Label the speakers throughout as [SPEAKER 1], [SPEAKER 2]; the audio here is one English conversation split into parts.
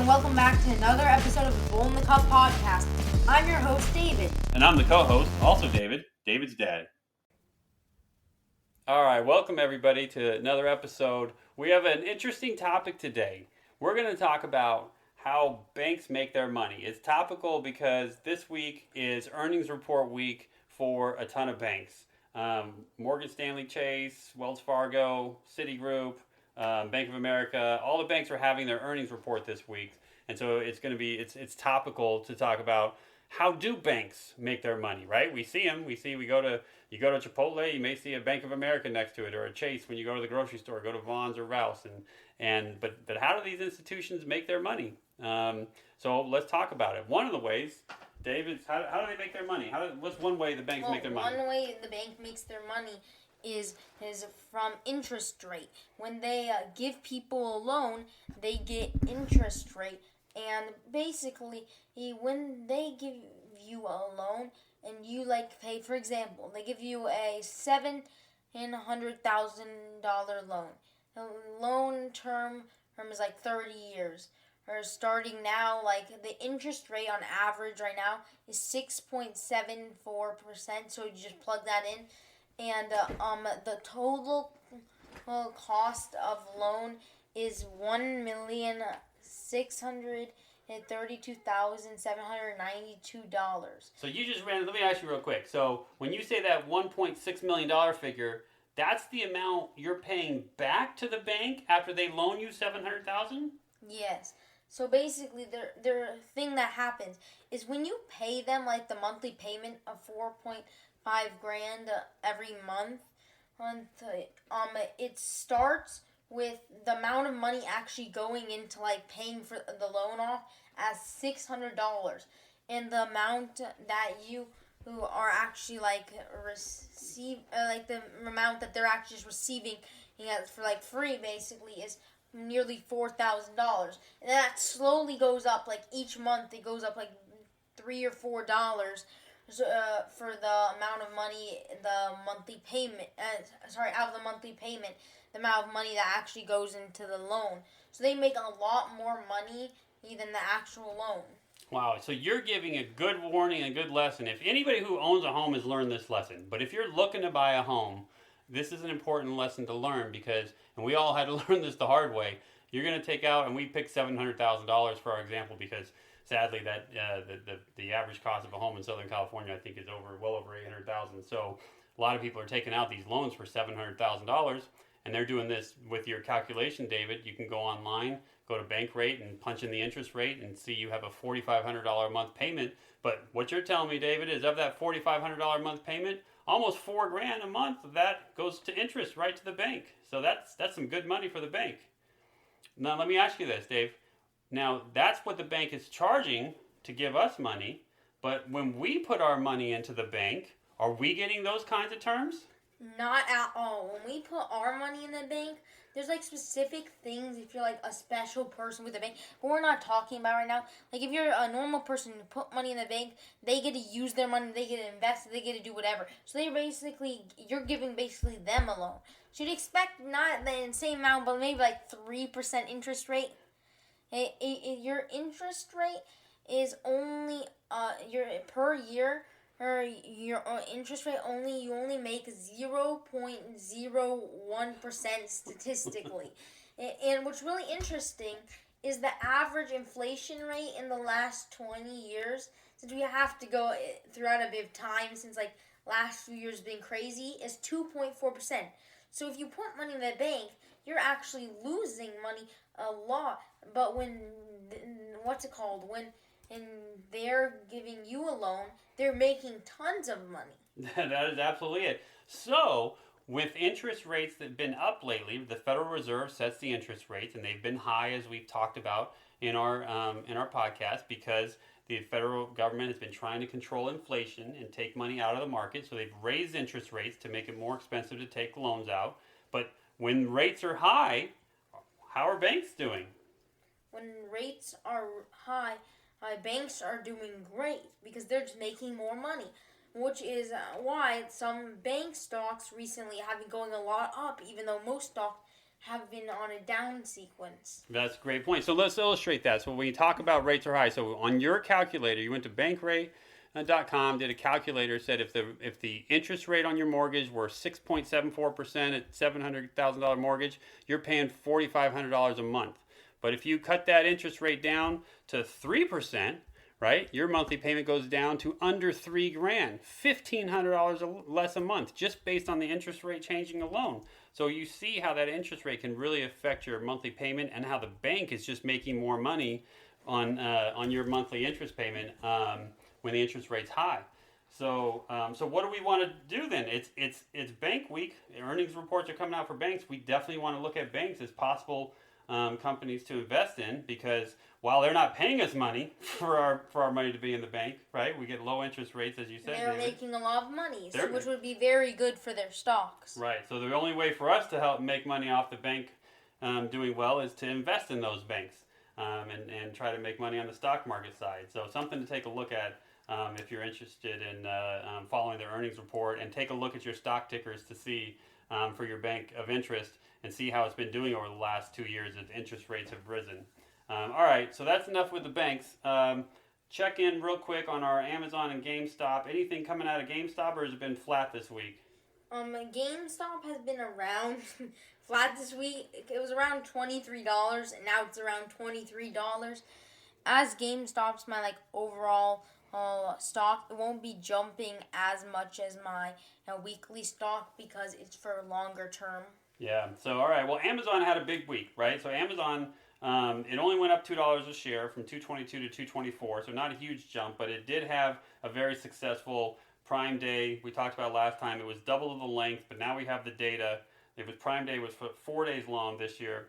[SPEAKER 1] Welcome back to another episode of the Bull in the Cup podcast. I'm your host, David.
[SPEAKER 2] And I'm the co-host, also David, David's dad. All right, welcome everybody to another episode. We have an interesting topic today. We're going to talk about how banks make their money. It's topical because this week is earnings report week for a ton of banks. Morgan Stanley Chase, Wells Fargo, Citigroup, Bank of America, all the banks are having their earnings report this week. And so it's going to be, it's topical to talk about how do banks make their money, right? We see them. You go to Chipotle, you may see a Bank of America next to it, or a Chase when you go to the grocery store, go to Vons or Rouse. But how do these institutions make their money? So let's talk about it. One of the ways, Dave, is how do they make their money? What's one way the banks make their money?
[SPEAKER 1] One way the bank makes their money is from interest rate. When they give people a loan, they get interest rate. And basically, when they give you a loan and you pay, for example, they give you a $700,000 loan. The loan term is 30 years. Or starting now, the interest rate on average right now is 6.74%. So you just plug that in. And the total cost of loan is $1,632,792.
[SPEAKER 2] So you just ran. Let me ask you real quick. So when you say that $1.6 million figure, that's the amount you're paying back to the bank after they loan you $700,000?
[SPEAKER 1] Yes. So basically, their thing that happens is when you pay them the monthly payment of $4.5 grand every month. It starts with the amount of money actually going into paying for the loan off as $600, and the amount that you who are actually receive the amount that they're actually just receiving for free basically is nearly $4,000, and that slowly goes up each month. It goes up $3 or $4 for the amount of money the monthly payment. Out of the monthly payment, the amount of money that actually goes into the loan. So they make a lot more money than the actual loan.
[SPEAKER 2] Wow, so you're giving a good warning, a good lesson. If anybody who owns a home has learned this lesson, but if you're looking to buy a home, this is an important lesson to learn because, and we all had to learn this the hard way, you're going to take out, and we picked $700,000 for our example because sadly that the average cost of a home in Southern California I think is well over $800,000. So a lot of people are taking out these loans for $700,000. And they're doing this with your calculation, David. You can go online, go to Bankrate and punch in the interest rate and see you have a $4,500 a month payment. But what you're telling me, David, is of that $4,500 a month payment, almost $4 grand a month of that goes to interest right to the bank. So that's some good money for the bank. Now let me ask you this, Dave. Now that's what the bank is charging to give us money. But when we put our money into the bank, are we getting those kinds of terms?
[SPEAKER 1] Not at all. When we put our money in the bank, there's specific things if you're a special person with the bank. But we're not talking about right now. If you're a normal person who put money in the bank, they get to use their money, they get to invest, they get to do whatever. So you're giving them a loan. So you'd expect not the same amount, but maybe 3% interest rate. Your interest rate is only your per year. Or your interest rate you only make 0.01% statistically. And what's really interesting is the average inflation rate in the last 20 years, since we have to go throughout a bit of time, since last few years been crazy, is 2.4%. So if you put money in the bank, you're actually losing money a lot. But when they're giving you a loan, they're making tons of money.
[SPEAKER 2] That is absolutely it. So, with interest rates that have been up lately, the Federal Reserve sets the interest rates, and they've been high, as we've talked about in our podcast, because the federal government has been trying to control inflation and take money out of the market. So they've raised interest rates to make it more expensive to take loans out. But when rates are high, how are banks doing?
[SPEAKER 1] when rates are high, banks are doing great because they're just making more money, which is why some bank stocks recently have been going a lot up, even though most stocks have been on a down sequence.
[SPEAKER 2] That's a great point. So let's illustrate that. So when you talk about rates are high, so on your calculator, you went to bankrate.com, did a calculator, said if the interest rate on your mortgage were 6.74% at $700,000 mortgage, you're paying $4,500 a month. But if you cut that interest rate down to 3%, right, your monthly payment goes down to under $3,000, $1,500 less a month, just based on the interest rate changing alone. So you see how that interest rate can really affect your monthly payment, and how the bank is just making more money on your monthly interest payment when the interest rate's high. So what do we want to do then? It's bank week. Earnings reports are coming out for banks. We definitely want to look at banks as possible companies to invest in, because while they're not paying us money for our money to be in the bank, right? We get low interest rates, as you said.
[SPEAKER 1] They're making a lot of money, which would be very good for their stocks.
[SPEAKER 2] Right. So the only way for us to help make money off the bank doing well is to invest in those banks and try to make money on the stock market side. So something to take a look at if you're interested in following their earnings report, and take a look at your stock tickers to see for your bank of interest, and see how it's been doing over the last 2 years as interest rates have risen. All right, so that's enough with the banks. Check in real quick on our Amazon and GameStop. Anything coming out of GameStop, or has it been flat this week?
[SPEAKER 1] GameStop has been around flat this week. It was around $23, and now it's around $23. As GameStop's my overall stock, it won't be jumping as much as my weekly stock because it's for longer term.
[SPEAKER 2] Yeah. So all right. Well, Amazon had a big week, right? So Amazon, it only went up $2 a share from $222 to $224. So not a huge jump, but it did have a very successful Prime Day. We talked about last time. It was double the length, but now we have the data. It was Prime Day was for 4 days long this year,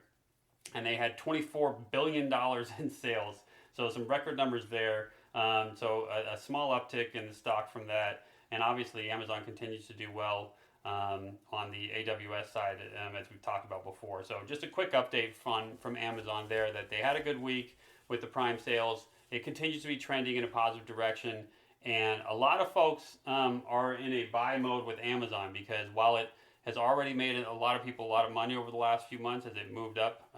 [SPEAKER 2] and they had $24 billion in sales. So some record numbers there. So a small uptick in the stock from that, and obviously Amazon continues to do well on the AWS side, as we've talked about before. So just a quick update from Amazon there, that they had a good week with the Prime sales. It continues to be trending in a positive direction, and a lot of folks are in a buy mode with Amazon, because while it has already made a lot of people a lot of money over the last few months as it moved up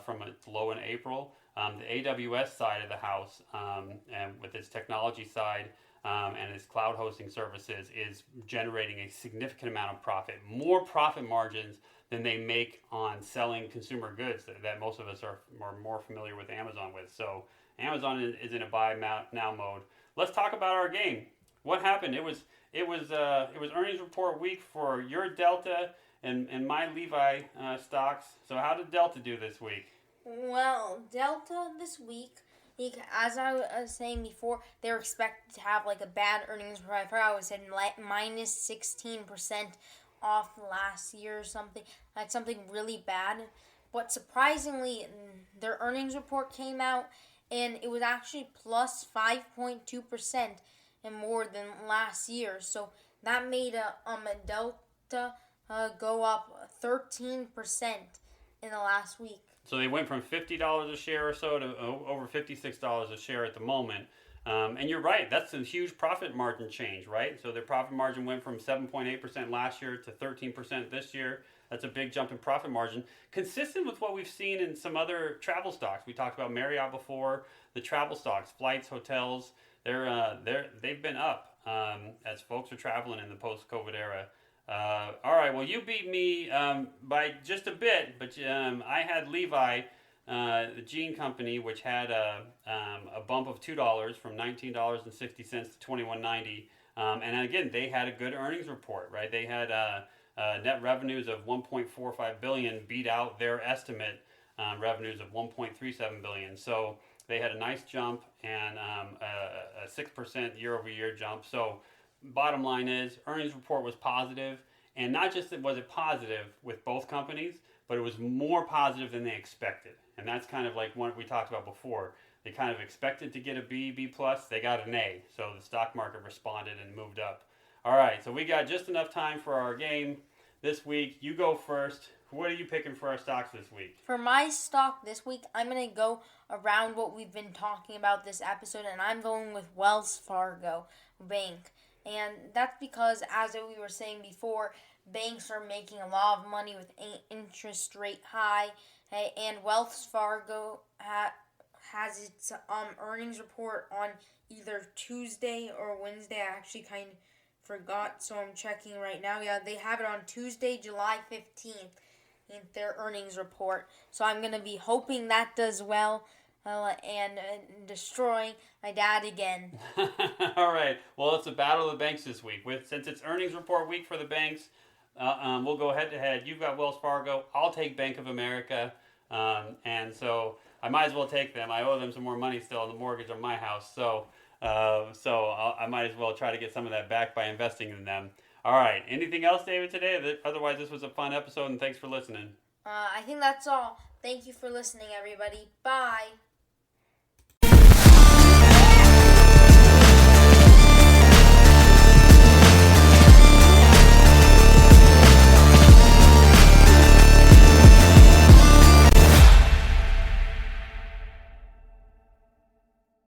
[SPEAKER 2] from its low in April, the AWS side of the house, and with its technology side and its cloud hosting services, is generating a significant amount of profit, more profit margins than they make on selling consumer goods that most of us are more familiar with Amazon with. So Amazon is in a buy now mode. Let's talk about our game. What happened? It was earnings report week for your Delta and my Levi stocks. So how did Delta do this week?
[SPEAKER 1] Well, Delta this week, as I was saying before, they were expected to have a bad earnings report. I was saying minus 16% off last year or something, something really bad. But surprisingly, their earnings report came out, and it was actually plus 5.2% and more than last year. So that made Delta go up 13% in the last week.
[SPEAKER 2] So they went from $50 a share or so to over $56 a share at the moment. And you're right, that's a huge profit margin change, right? So their profit margin went from 7.8% last year to 13% this year. That's a big jump in profit margin, consistent with what we've seen in some other travel stocks. We talked about Marriott before. The travel stocks, flights, hotels, they've been up as folks are traveling in the post-COVID era. All right, well, you beat me by just a bit, but I had Levi, the jean company, which had a bump of $2 from $19.60 to $21.90. And again, they had a good earnings report, right? They had net revenues of $1.45 billion, beat out their estimate revenues of $1.37 billion. So they had a nice jump and a 6% year-over-year jump. So bottom line is, earnings report was positive, and not just was it positive with both companies, but it was more positive than they expected. And that's kind of like what we talked about before. They kind of expected to get a B plus, they got an A. So the stock market responded and moved up. All right, so we got just enough time for our game this week. You go first. what are you picking for our stocks this week?
[SPEAKER 1] For my stock this week, I'm going to go around what we've been talking about this episode, and I'm going with Wells Fargo Bank. And that's because, as we were saying before, banks are making a lot of money with interest rate high, and Wells Fargo has its earnings report on either Tuesday or Wednesday. I actually kind of forgot, so I'm checking right now. Yeah, they have it on Tuesday, July 15th. In their earnings report. So I'm going to be hoping that does well and destroying my dad again.
[SPEAKER 2] All right. Well, it's a battle of the banks this week. Since it's earnings report week for the banks, we'll go head to head. You've got Wells Fargo. I'll take Bank of America. And so I might as well take them. I owe them some more money still on the mortgage on my house. So I might as well try to get some of that back by investing in them. All right. Anything else, David, today? Otherwise, this was a fun episode, and thanks for listening.
[SPEAKER 1] I think that's all. Thank you for listening, everybody. Bye.